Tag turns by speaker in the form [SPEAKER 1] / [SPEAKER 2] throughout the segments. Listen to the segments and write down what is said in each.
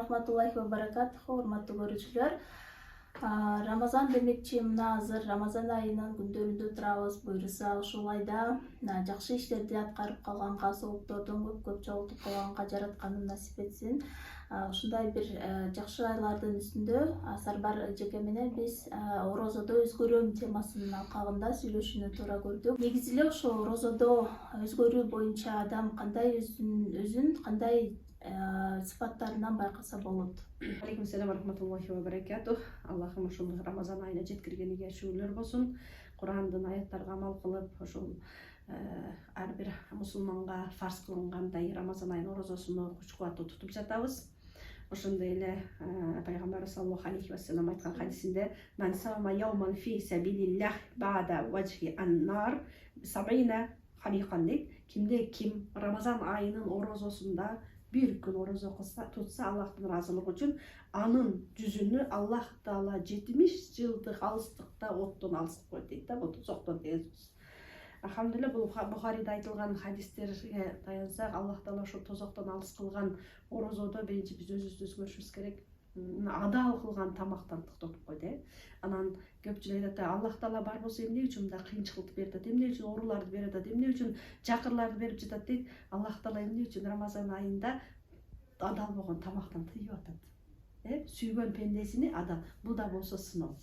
[SPEAKER 1] рахматуллахи ва баракатуху, урматтуу көрүүчүлөр. Рамазан демекчи мына азыр Рамазан айынын күндөрүндө турабыз. Буюрса ушул айда жакшы иштерди аткарып калганга, сооптордон көп чогултуп калганга жаратканын насип этсин. Ушундай бир жакшы айлардын үстүндө Сарбар эжеке менен биз орозодо өзгөрөм темасынын алкагында сүйлөшүүнү туура көрдүк. Негизи эле ошо орозодо өзгөрүү боюнча адам кандай өзүн кандай сыпаттарынан байкаса болот.
[SPEAKER 2] Алейкум салам рахматуллахи ва баракатух. Аллахым ушул Рамазан айына жеткиргениге шүгүрлөр болсун. Курандын аяттарга амал кылып, ушул ар бир мусулманга фарз кылынгандай Рамазан айынын орозосуну күч кубаттуу тутуп жатабыз. Ошондой эле пайгамбар саллаллаху алейхи ва саллям айткан хадисинде: "Ман сама яуман фи сабилиллах бада вajhi ан-нар сабина халикан" дейт. Ким Рамазан айынын орозосунда bir gün oroza tutsa Allah'ın razılığı için anın yüzünü Allah Teala 70 yıllık alıstıkta ottan alıstık koydu deydi de bu tuzaktan deyiniz. Elhamdülillah bu Buhari'de aytılgan hadislerge dayansak Allah Teala şu tuzaktan alыс kılgan orozoda birinci biz özümüz görüşümüz gerek. Adal kılgan tamaktan tutup koydu. Anan köpçüler de Allah Teala бар болса эмне үчүн да кыйынчылыкты берет, эмне үчүн ооруларды берет, эмне үчүн жакырларды берип жатат дейт. Allah Teala эмне үчүн Рамазан айында адал болгон тамактан тыйып атат. Сүйгөн пендесини адал. Бул да болсо сыноо.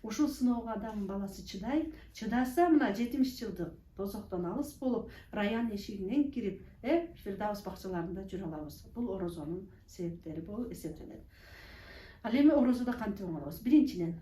[SPEAKER 2] Ушул сыноого адам баласы чыдаса мына 70 жылдык тозоктон алыс болуп, раян эшигинен кирип, Фирдавс бакчаларында жүрө алабыз. Бул орозонун себептери болуп эсептелет. Ал эми орозодо кантип оңолобуз? Биринчиден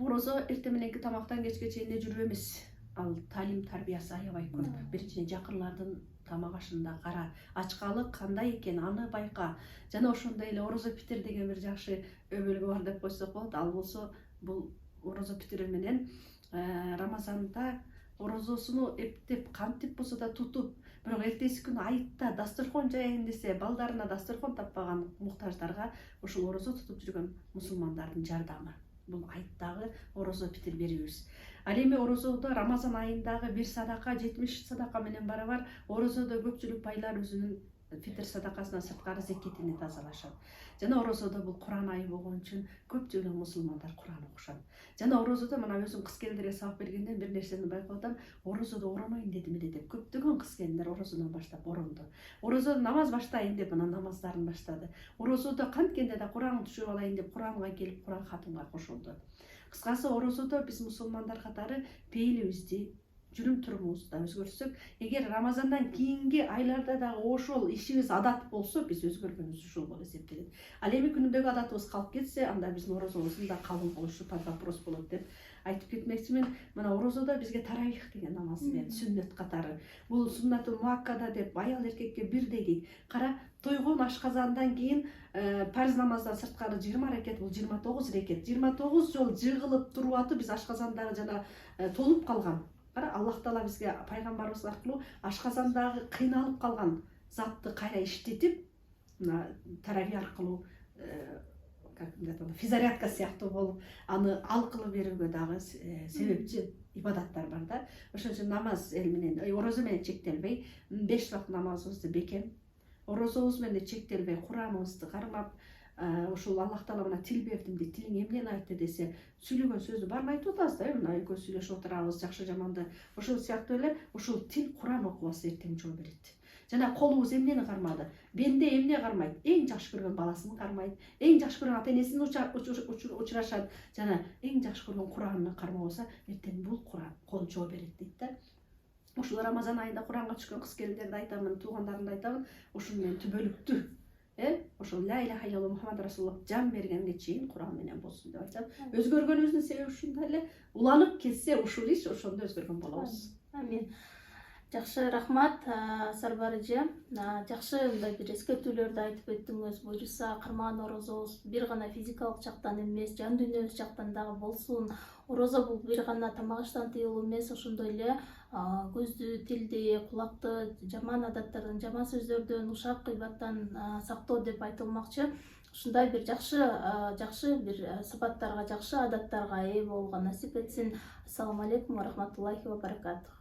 [SPEAKER 2] орозо эртең мененки тамактан кечке чейин эле жүрүү эмес. Ал талим тарбиясы аябай көп. Биринчиден жакырлардын тамак ашында кара, ачкалык кандай экен аны байка. Жана ошондой эле орозо питир деген бир жакшы өбөлгө бар деп койсок болот. Ал болсо бул орозо питири менен Рамазанда орозосуну эптеп кантип болсо да тутуп, бирок эртеси күнү айытта дастархон жайын десе, балдарына дастархон таппаган муктаждарга ушул орозо тутуп жүргөн мусулмандардын жардамы. Бул айттагы орозо питир берүүбүз. Ал эми орозодо Рамазан айындагы бир садака 70 садака менен барабар орозодо көпчүлүк байлар өзүнүн фитр садакасынан сырткары зекетини тазалашат. Жана орозодо бул Куран айы болгон үчүн көпчүлүк мусулмандар Куран окушат. Жана орозодо мына өзүм кыз келиндерге сабак бергенден бир нерсени байкап атам. Орозодо оронойн дедим эле деп көптөгөн кыз келиндер орозодон баштап оронду. Орозодо намаз баштайын деп мына намаздарын баштады. Орозодо канткенде да Куранды түшүрүп алайын деп Куранга келип Куран хатымга кошулду. Кыскасы орозодо биз мусулмандар катары пейилибизди, жүрүм турумубузду өзгөртсөк, эгер Рамазандан кийинки айларда дагы ошол ишибиз адат болсо, биз өзгөргөнүбүз ушул болуп эсептелет. Ал эми күнүндөгү адатыбыз калып кетсе, анда биздин орозобуздун да кабыл болушу под вопрос болот деп айтып кетмекчимин. Мына орозодо бизге таравих деген намаз берет, сүннөт катары. Бул суннатул муаккада деп аял эркекке бирдей дейт. Кара, тойгон ашказандан кийин парз намаздан сырткары 20 рекет, бул 29 рекет. 29 жол жыгылып туруп атып биз ашказандагы жана толуп калган. Аллах Таала бизге пайгамбарыбыз аркылуу ашказандагы кыйналып калган затты кайра иштетип, мына тарави аркылуу физарядка сыяктуу болуп, аны алкылы берүүгө дагы себепчи ибадаттар бар да. Ошон үчүн намаз менен, орозо менен чектелбей, 5 вакыт намазыбызды бекем, орозобуз менен чектелбей, Кураныбызды кармап, ушул Аллах Таала мына тил бердим дейт, тилиң эмнени айтты десе, сүйлөгөн сөздү барып айтып атабыз да, мына экөөбүз сүйлөшүп отурабыз, жакшы жаманды. Ошол сыяктуу эле ушул тил Куран окубасы эртең жол берет. Жана колубуз эмнени кармады? Бенде эмне кармайт? Эң жакшы көргөн баласын кармайт, эң жакшы көргөн ата-энесин учурашат, жана эң жакшы көргөн Куранын кармабаса, эртең бул Куран кол жол берет дейт да. Ушул Рамазан айында Куранга түшкөн кыз келиндерди айтамын, туугандарымды айтамын, ушуну менен түбөлүктүү ошол ла иляха илlalloh Мухаммад Расулуллах жан бергенге чейин Куран менен болсун деп айтам. Өзгөргөнүбүздүн себеби ушундай эле, уланып кетсе ушул иш ошондо өзгөргөн болобуз.
[SPEAKER 1] Амин. Жакшы, рахмат Сарбар эже. Жакшы мындай бир эскертүүлөрдү айтып өттүңүз. Буюрса кармаган орозобуз бир гана физикалык жактан эмес, жан дүйнөбүз жактан дагы болсун. Орозо бул бир гана тамак аштан тыюу эмес, ошондой эле көздү, тилди, кулакты жаман адаттардан, жаман сөздөрдөн, ушак кыйбаттан сактоо деп айтылмакчы. Ушундай бир жакшы бир сапаттарга, жакшы адаттарга ээ болгонго насип этсин. Ассаламу алейкум ва рахматуллахи ва баракатух.